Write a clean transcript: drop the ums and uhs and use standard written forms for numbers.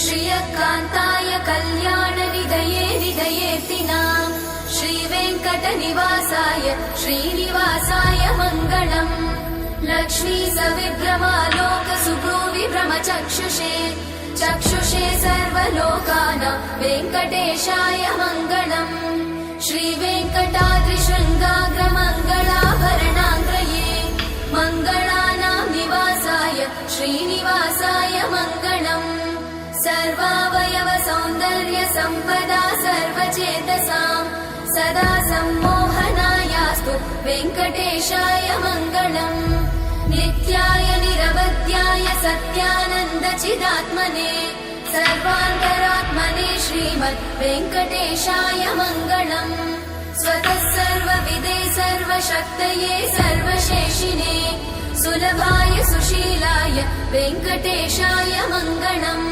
श्रियकान्ताय कल्याणनिधये निधयेऽर्तिनाम् श्रीवेङ्कटनिवासाय श्रीनिवासाय मङ्गलम्। लक्ष्मी सविभ्रमालोक सुभ्रूविभ्रमचक्षुषे चक्षुषे सर्वलोकानां वेङ्कटेशाय मङ्गलम्। श्रीवेङ्कटाद्रिशृङ्गाग्रमङ्गलाभरणाङ्ग्रये मङ्गलानां निवासाय श्रीनिवासाय मङ्गलम्। सर्वावयव सौन्दर्य सम्पदा सर्वचेतसां सदा सम्मोहनायास्तु वेङ्कटेशाय मङ्गलम्। नित्याय निरवध्याय सत्यानन्दचिदात्मने सर्वान्तरात्मने श्रीमद् वेङ्कटेशाय मङ्गलम्। स्वतः सर्वविदे सर्वशक्तये सर्वशेषिने सुलभाय सुशीलाय वेङ्कटेशाय मङ्गलम्।